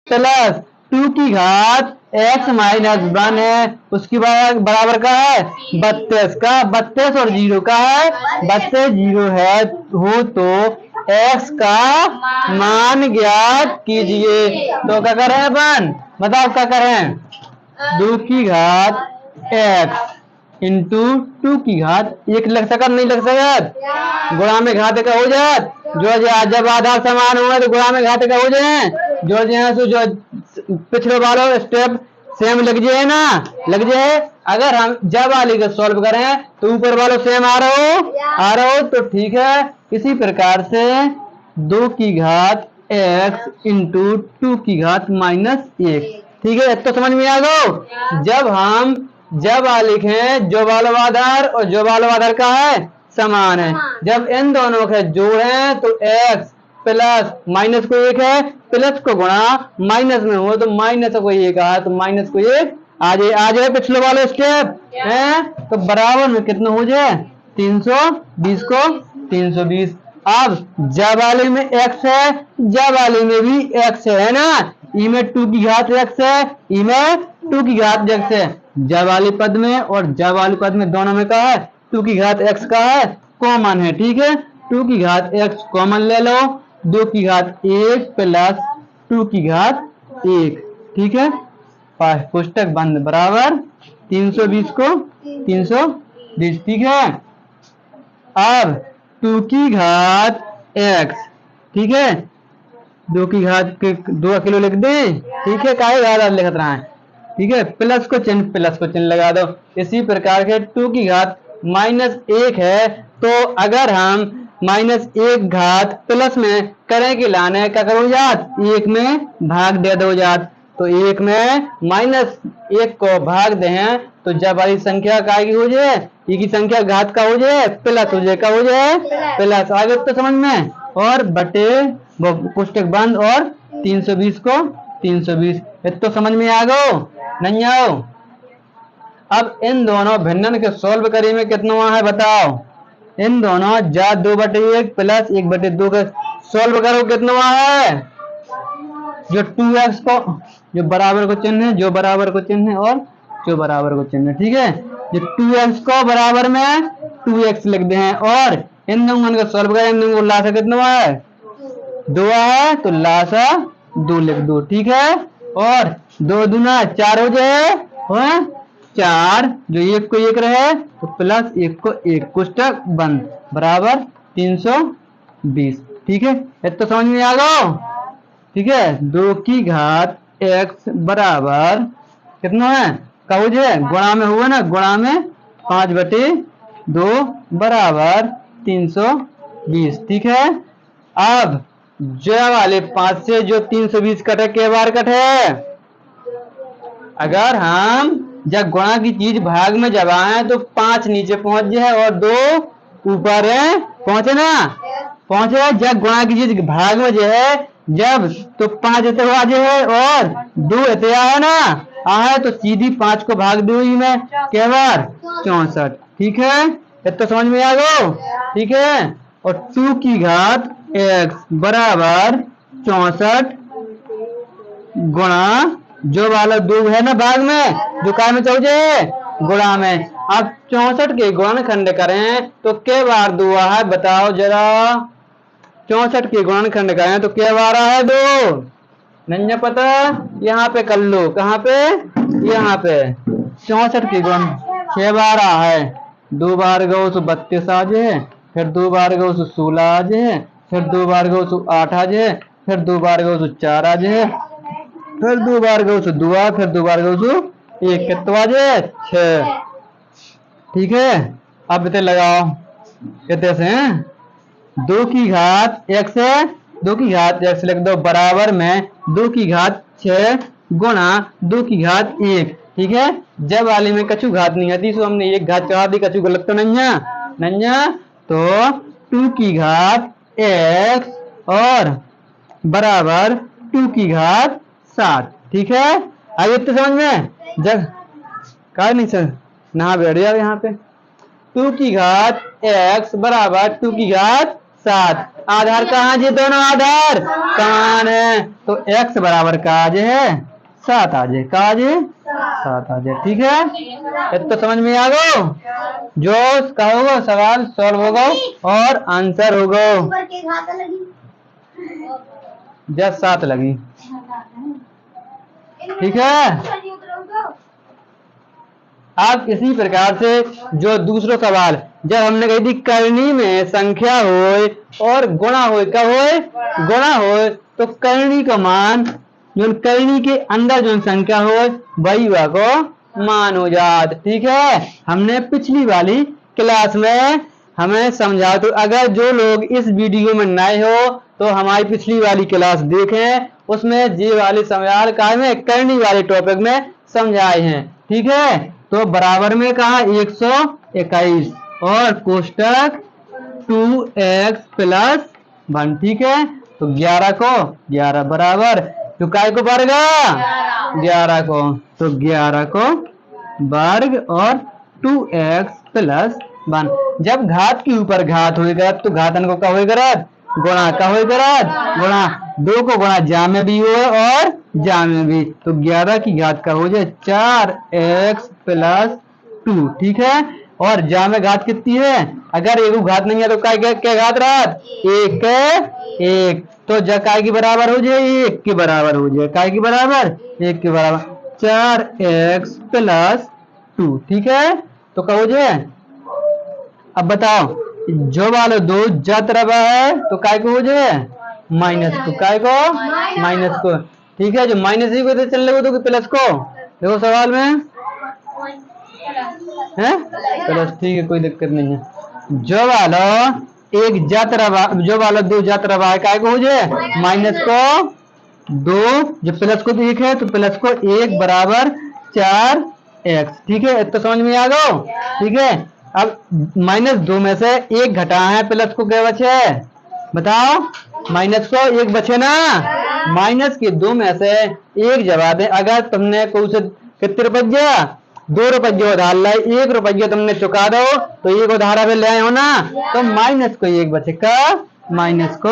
Plus 2 की घात x minus 1 है, उसकी बराबर का है 32 का, 32 और 0 का है 32 0 है हो तो x का मान ज्ञात कीजिए। तो क्या करें अपन, बताओ क्या करें, 2 की घात x इंटू 2 की घात 1 लग सकता नहीं लग सकता, गुणा में घात का हो जात जो जब आधार समान हुआ तो गुणा में घात का हो जाए जो जो पिछले वालों स्टेप सेम लग जाए ना, लग जाए। अगर हम जब वाले को सॉल्व करें तो ऊपर वालों सेम आ रहा हो तो ठीक है। इसी प्रकार से 2 की घात x इंटू 2 की घात माइनस 1, ठीक है। तो समझ में आ गो, जब हम जब लिखें जो वालों आधार और जो वालों आधार का है समान है, जब इन दोनों के जोड़ें तो x प्लस माइनस को 1 है, प्लस को गुणा माइनस में हो तो माइनस को 1 आया तो माइनस को 1 आ जाए पिछले वाले स्टेप है तो बराबर में कितना हो जाए 320 को 320। अब जब वाले में x है जब वाले में भी x है ना, ई में 2 की घात x है, ई में 2 की घात x है, जब वाले पद में और जब वाले पद में दोनों में का है 2 की घात x का है कॉमन है, ठीक है। 2 की घात x कॉमन ले लो, 2 की घात 1 प्लस 2 की घात 1, ठीक है। पुस्तक बंद बराबर 320 को 320, ठीक है। अब 2 की घात x, ठीक है, 2 की घात के 2 किलो लिख दे, ठीक है, काहे घात लिखत रहा है, ठीक है, प्लस को चिन्ह लगा दो। इसी प्रकार के 2 की घात माइनस 1 है तो अगर हम माइनस 1 घात प्लस में करें कि लाने क्या करो जात 1 में भाग दे दो जात, तो 1 में माइनस 1 को भाग दें तो जब वाली संख्या का हो जाए ये की संख्या घात का हो जाए प्लस हो जाए, का हो जाए प्लस, आगे तो समझ में, और बटे पुस्तक बंद और 320 को 320, तो समझ में आ गो नहीं आओ। अब इन दोनों भिन्नन के सोल्व करी में कितना है बताओ, इन दोनों जा 2/1 प्लस 1/2 के सोल्व करो कितना है, जो 2x को जो बराबर को चिन्ह है, जो बराबर को चिन्ह है और जो बराबर को चिन्ह है, ठीक है। जो 2x को बराबर में 2x लिख दे हैं और इन दोनों को सोल्व करें, इन दोनों को लासा कितना है 2 है तो लासा 2 लिख दो, ठीक है। और 2 दूना 4 हो जाए 4, जो 1 को 1 रहे तो प्लस 1 को 1, पुस्तक बंद बराबर 320, ठीक है। तो समझ में आ गो, ठीक है। 2 की घात x बराबर कितना है का हो जाए गुणा में हुआ ना, गुणा में 5/2 बराबर 320, ठीक है। अब जो वाले 5 से जो 320 कटे के बार कटे, अगर हम जब गुणा की चीज भाग में जब आए तो 5 नीचे पहुंच जाए और 2 ऊपर है पहुंचे ना, पहुंचे। जब गुणा की चीज भाग में जो है जब तो 5 इतने आ जाए और 2 इतने आया ना आए तो सीधी 5 को भाग दो ही में के बार 64, ठीक है। तो समझ में आ गो, ठीक है। और 2 की घात x बराबर 64 गुणा जो वाला 2 है ना भाग में जो काय में चल जाए गुणा में। अब 64 के गुणनखंड करें तो के बार 2 है बताओ जरा, 64 के गुणनखंड करें तो के बार है 2, नहीं पता यहाँ पे कर लो, कहाँ पे यहाँ पे 64 के गुण 6 बार है, 2 बार गो तो 32 आ जाए, फिर 2 बार गो तो 16 आ जाए, फिर 2 बार गो तो 8 आ जाए, फिर 2 बार गो तो 4 आ जाए, फिर 2 बार गो तो 2 आ, फिर 2 बार गो तो 1, कितना आ जाए 6, ठीक है। अब इतने लगाओ कितने से 2 की घात x है, 2 की घात x लिख दो बराबर में 2 की घात 6 गुणा 2 की घात 1, ठीक है। जब वाले में कछु घात नहीं आती तो हमने एक घात चढ़ा दी, कछु गलत तो नहीं है तो 2 की घात x और बराबर 2 की घात 7, ठीक है। आइए तो समझ में जब का नहीं सर ना बैठ जाओ यहाँ पे 2 की घात x बराबर 2 की घात 7। आधार कहाँ जी, दोनों आधार समान है, तो x बराबर का आज है 7 आ जाए, कहा जी 7 आ जाए। ठीक है, तो समझ में आ गो, जो कहोगे सवाल सॉल्व होगा और आंसर होगा। जब 7 लगी, ठीक है। अब इसी प्रकार से जो दूसरा सवाल, जब हमने कही थी करनी में संख्या हो और गुणा हो, कब हो गुणा हो, तो करनी का मान जो करनी के अंदर जो संख्या हो वही वह को मान हो जात। ठीक है, हमने पिछली वाली क्लास में हमें समझा, तो अगर जो लोग इस वीडियो में नए हो तो हमारी पिछली वाली क्लास देखें, उसमें जी वाली सवाल का में करनी वाले टॉपिक में समझाए हैं। ठीक है, तो बराबर में कहा 121 और कोष्टक 2x प्लस 1। ठीक है, तो 11 को 11 बराबर, तो काय को वर्ग 11 को, तो 11 को वर्ग और 2x प्लस 1। जब घात के ऊपर घात होगा तो घातन को क्या होगा, गुणा का होगा, गुणा 2 को गुणा जा में भी हो और जा में भी, तो 11 की घात का हो जाए 4x प्लस 2। ठीक है, और जा में घात कितनी है, अगर एक घात नहीं है तो क्या घात रहा, एक, तो जा काय की बराबर हो जाए, 1 के बराबर हो जाए, काय की बराबर 1 के बराबर 4x प्लस 2। ठीक है, तो क्या हो जाए, अब बताओ जो वाले 2 जत रहा है तो काय को हो जाए माइनस को, काय को माइनस को। ठीक है, जो माइनस ही को तो चल रहे तो प्लस को, देखो सवाल में है प्लस। ठीक है, कोई दिक्कत नहीं है। जो वाला एक जात रहा, जो वाला 2 जात रहा है काय को हो जाए माइनस को 2, जो प्लस को 1 है तो प्लस को 1 बराबर 4x। ठीक है, तो समझ में आ गो। ठीक है, अब -2 में से 1 घटा है, प्लस को क्या बचे, बताओ, माइनस को 1 बचे ना, माइनस के 2 में से 1 जवाब दे। अगर तुमने कोई कितने रुपया 2 रुपये उधार लाए, 1 रुपया तुमने चुका दो तो 1 उधार अभी ले हो ना, तो माइनस को 1 बचेगा, माइनस को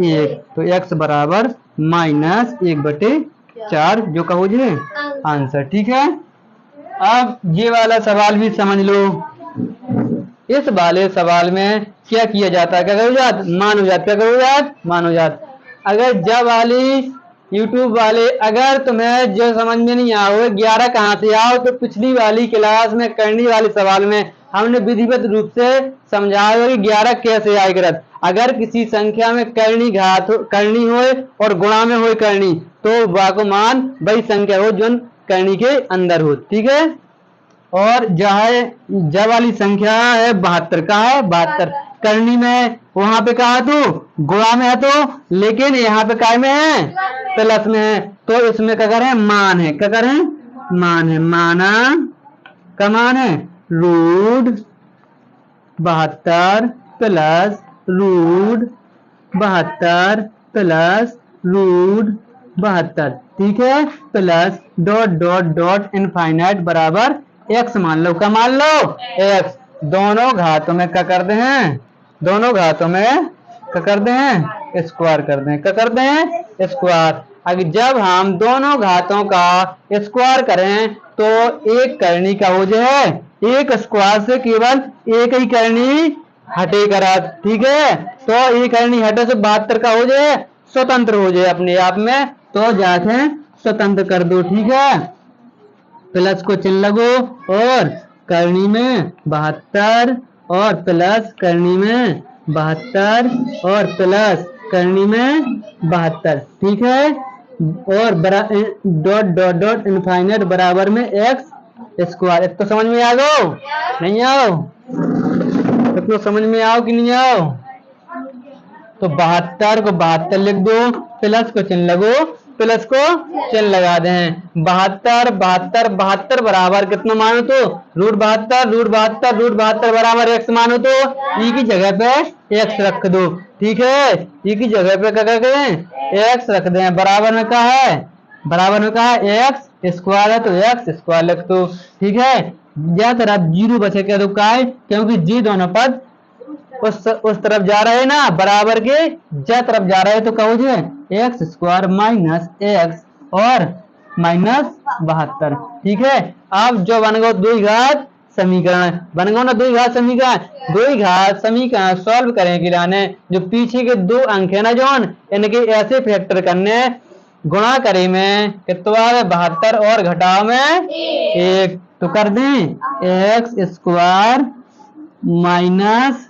1, तो x बराबर -1/4 जो कहो जी आंसर। ठीक है, अब ये वाला सवाल भी समझ लो। इस वाले सवाल में क्या किया जाता है, क्या करो जात मान हो जात, क्या करो जात मान हो जात। अगर जब वाली YouTube वाले अगर तुम्हें जो समझ में नहीं आओ 11 कहाँ से आओ, तो पिछली वाली क्लास में करनी वाले सवाल में हमने विधिवत रूप से समझाया कि 11 कैसे आए करत। अगर किसी संख्या में करनी हो और गुणा में हो करनी, तो वाको मान वही संख्या हो जो करनी के अंदर हो। ठीक है, और जब वाली संख्या है 72 का है 72, करनी में वहां पे कहा तो गुणा में है, तो लेकिन यहाँ पे काय में है प्लस में है, तो इसमें क्या करें मान है, क्या करें मान है, माना का मान है √72 प्लस √72 प्लस √72। ठीक है, प्लस डॉट इनफाइनाइट बराबर x मान लो, क्या मान लो x। दोनों घातों में क्या करते हैं, दोनों घातों में क्या करते हैं स्क्वायर करते हैं, क्या करते हैं स्क्वायर। अगर जब हम दोनों घातों का स्क्वायर करें तो एक करनी का हो जाए, एक स्क्वायर से केवल एक ही करनी हटे करा। ठीक है, तो एक करनी हटे से 72 का हो जाए स्वतंत्र हो जाए अपने आप में, तो जाके स्वतंत्र कर दो। ठीक है, प्लस को चिन्ह लगो और करनी में 72 और प्लस करनी में 72 और प्लस करनी में 72। ठीक है, और डॉट इनफाइनाइट बराबर में x स्क्वायर। तो समझ में आ गो नहीं आओ, तो समझ में आओ कि नहीं आओ, तो 72 को 72 लिख दो, प्लस को चिन्ह लगो, प्लस को चिन्ह लगा दें। 72 बराबर कितना मानो तो √72 बराबर x मानो तो ई की जगह पे x रख दो। ठीक है, ई की जगह पे क्या करें x रख दें। बराबर में क्या है, बराबर में क्या है x स्क्वायर है तो x स्क्वायर लिख दो। ठीक है, या तरफ 0 बचे क्या तो काय, क्योंकि जी दोनों पद उस तरफ जा रहे ना, बराबर के ज तरफ जा रहे, तो कहो जे एक्स स्क्वायर माइनस एक्स और माइनस 72। ठीक है, अब जो बन गो द्विघात समीकरण बन गो ना, द्विघात समीकरण सॉल्व करें कि लाने जो पीछे के दो अंक है ना जोन, इनके ऐसे फैक्टर करने, गुणा करे में कितना 72 और घटाओ में 1, तो कर दें x square minus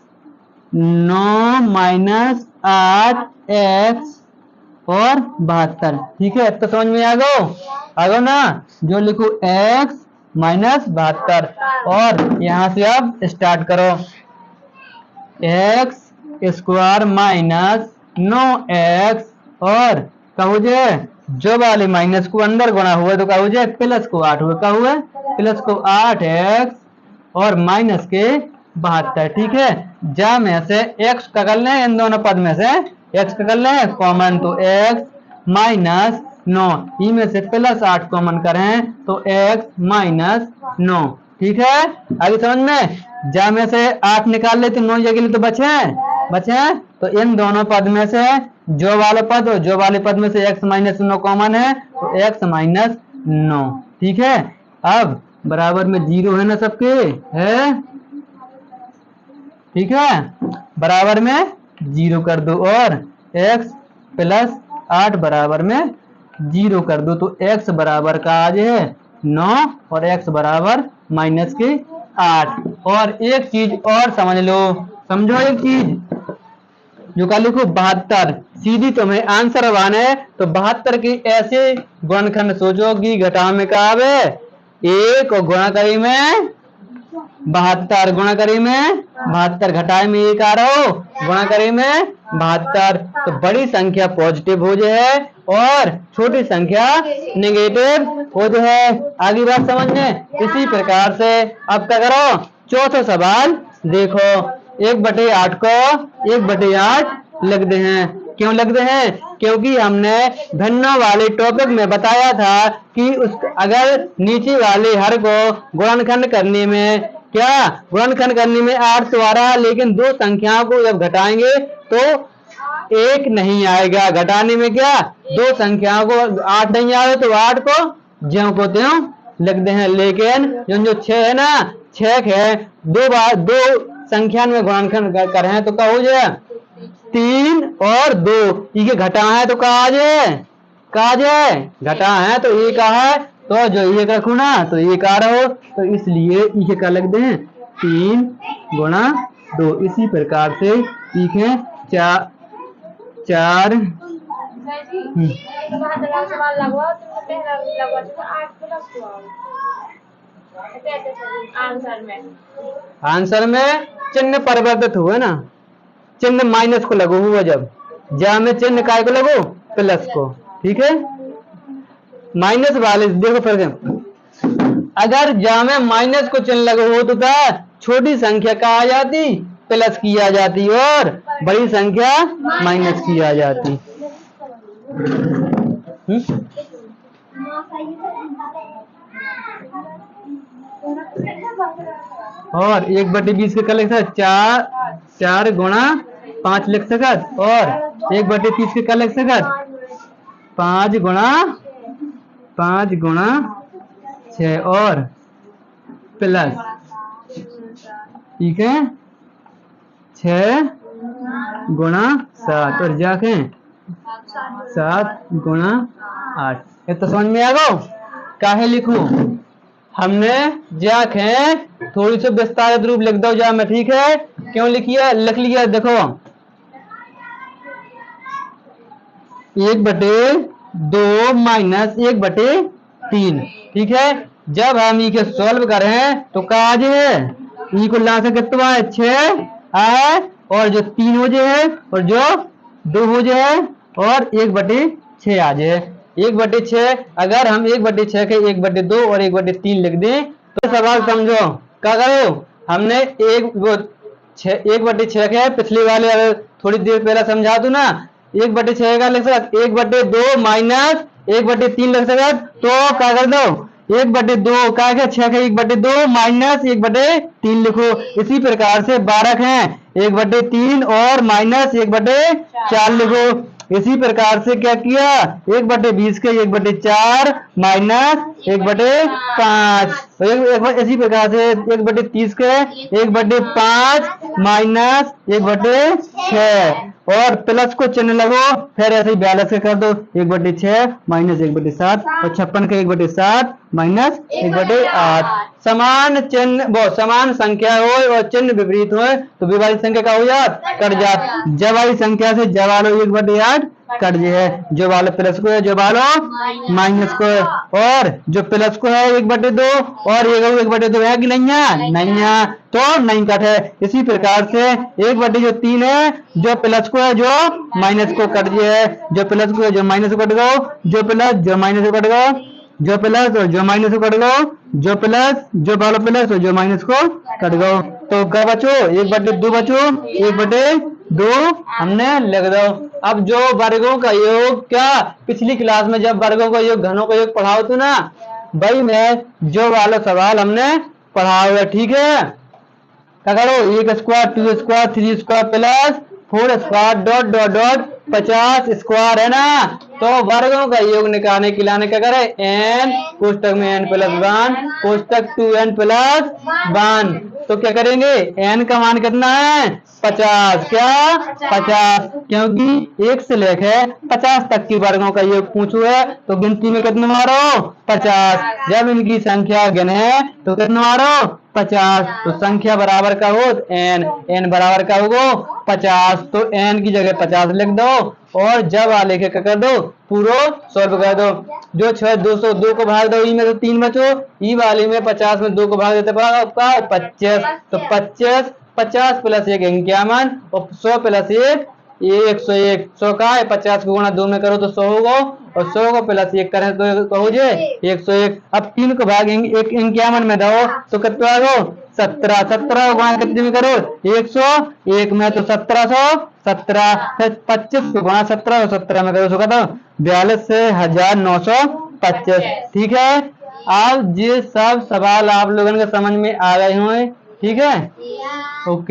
9 minus 8 x और 72। ठीक है, तो समझ में आ गो ना, जो लिखो x माइनस 72 और यहां से अब स्टार्ट करो, एक्स स्क्वायर माइनस 9x और कहो जे जो वाले माइनस को अंदर गुणा हुआ तो कहो जे प्लस को 8 हुआ, क्या हुआ प्लस को 8x और माइनस के 72। ठीक है, जा में से x का कर लें, इन दोनों पद में से x का कर लें कॉमन, तो x माइनस 9, ई में से प्लस 8 कॉमन करें तो x माइनस 9। ठीक है, आगे समझ में, जा में से 8 निकाल ले तो 9 जगह तो बचे, तो इन दोनों पद में से जो वाले पद और जो वाले पद में से x माइनस 9 कॉमन है, तो x माइनस 9। ठीक है, अब बराबर में 0 है ना सबके, है ठीक है, बराबर में 0 कर दो और x प्लस 8 बराबर में 0 कर दो, तो x बराबर का आज है 9 और x बराबर माइनस के 8। और एक चीज और समझ लो, समझो एक चीज, जो का लिखो 72 सीधी तुम्हें आंसर बने, तो 72 की ऐसे गुणनखंड सोचो कि घटाव में का आवे 1 और गुणा करी में 72, गुणा करी में 72, घटाए में 1 आ रहा हो, गुणा करी में 72, तो बड़ी संख्या पॉजिटिव हो जाए और छोटी संख्या नेगेटिव हो जाए। आगे बात समझने, इसी प्रकार से अब क्या करो, चौथा सवाल देखो, 1/8 को 1/8 लिख दे हैं। क्यों लिख दे हैं, क्योंकि हमने भिन्नों वाले टॉपिक में बताया था कि अगर नीचे वाले हर को गुणनखंड करने में गुणनखंड करने में 8 तो आ रहा, लेकिन दो संख्याओं को जब घटाएंगे तो 1 नहीं आएगा, घटाने में दो संख्याओं को 8 नहीं आए तो 8 को ज्यों को त्यों लिख दे हैं। लेकिन जो 6 है ना, 6 है, दो संख्या में गुणनखंड करें तो क्या हो जाए 3 और 2, ये घटा है तो कहा जाए घटा है तो ये कहा है, तो जो ये रखू ना तो ये कहा रहो, तो इसलिए ये क्या लग दे 3 गुणा 2। इसी प्रकार से ठीक है 4 आंसर में चिन्ह परिवर्तित हुआ ना, चिन्ह माइनस को लगो हुआ, जब जा में चिन्ह काय को लगो प्लस को। ठीक है, माइनस वाले देखो फर्क, अगर जा में माइनस को चिन्ह लगो हो तो क्या छोटी संख्या का आ जाती प्लस की आ जाती और बड़ी संख्या माइनस की आ जाती। और 1/20 के क्या लिख सकते, 4 गुणा 5 लिख सकत, और 1/30 के क्या लिख सकत 5 गुणा 6 और प्लस, ठीक है 6 गुणा 7 और जाके 7 गुणा 8। ये तो समझ में आ गो, काहे लिखू हमने जाके थोड़ी सी विस्तारित रूप लिख दो जा में। ठीक है, क्यों लिख लिया देखो 1/2 माइनस 1/3। ठीक है, जब हम इसे सॉल्व करें तो काज है ई को ला से कितना है 6 है, और जो 3 हो जाए और जो 2 हो जाए और 1/6 आ जाए। 1/6 अगर हम 1/6 के 1/2 और 1/3 लिख दें तो सवाल समझो क्या करो, हमने 1/6 के पिछले वाले अगर थोड़ी देर पहले समझा दूं ना, 1/6 का लिख सकते 1/2 माइनस 1/3 लिख सकते, तो क्या कर दो 1/2 का है 6 का 1/2 माइनस 1/3 लिखो। इसी प्रकार से 12 है 1/3 और माइनस 1/4 लिखो। इसी प्रकार से क्या किया 1/20 के 1/4 माइनस 1/5। इसी प्रकार से 1/30 के 1/5 माइनस 1/6 और प्लस को चिन्ह लगो, फिर ऐसे ही बैलेंस के कर दो 1/6 माइनस 1/7 और 56 के 1/7 माइनस 1/8। समान चिन्ह वो समान संख्या हो और चिन्ह विपरीत हो तो विभाजित संख्या का हो जात कट जात। जब वाली संख्या से जब वालो 1/8 कट है, जो वालो प्लस को है जो वालो माइनस को है, और जो प्लस को है 1/2 और ये 1/2 है कि नहीं है, नहीं है तो नहीं कट है। इसी प्रकार से 1/3 है जो प्लस को है जो माइनस को कट है, जो प्लस को है जो माइनस को कट गो, जो प्लस जो माइनस को कट गो, जो प्लस और जो माइनस को कट गो, जो प्लस जो वालो प्लस और जो माइनस को कट गो। तो क्या बचो 1/2 बचो 1/2 हमने लिख दो। अब जो वर्गों का योग क्या पिछली क्लास में जब वर्गों का योग घनों का योग पढ़ाओ तो ना भाई मैं जो वाला सवाल हमने पढ़ा हुआ, ठीक है। क्या करो 1 square 2 square 3 square plus 4 square dot dot dot 50 square है ना। तो वर्गों का योग निकालने के लिए क्या करें n कोष्टक में n प्लस 1 कोष्टक 2n प्लस 1। तो क्या करेंगे n का मान कितना है 50, क्या 50, क्योंकि 1 से लेकर 50 तक की वर्गों का योग पूछो है तो गिनती में कितने मारो 50। जब इनकी संख्या गिने तो कितने मारो 50। तो संख्या बराबर का हो n बराबर का होगा 50, तो n की जगह 50 लिख दो और जब आ लेके क्या कर दो पूरा सॉल्व कर दो। जो 202 को भाग दो ई में तो 3 बचो, ई वाली में 50 में 2 को भाग देते आपका 25। तो 50 प्लस 1 51 और 100 प्लस 1 101। 100 का है 50 को गुणा 2 में करो तो 100 होगा और 100 को प्लस 1 करें तो हो जाए 101। अब 3 को भाग 51 में दो तो कितना आगो 17। 17 को गुणा कितने में करो 101 में तो 1717। फिर 25 को गुणा 17 को 17 में करो तो कहता 42,925। ठीक है। अब ये सब सवाल आप लोगों के समझ में आ गए होंगे, ठीक है। ओके।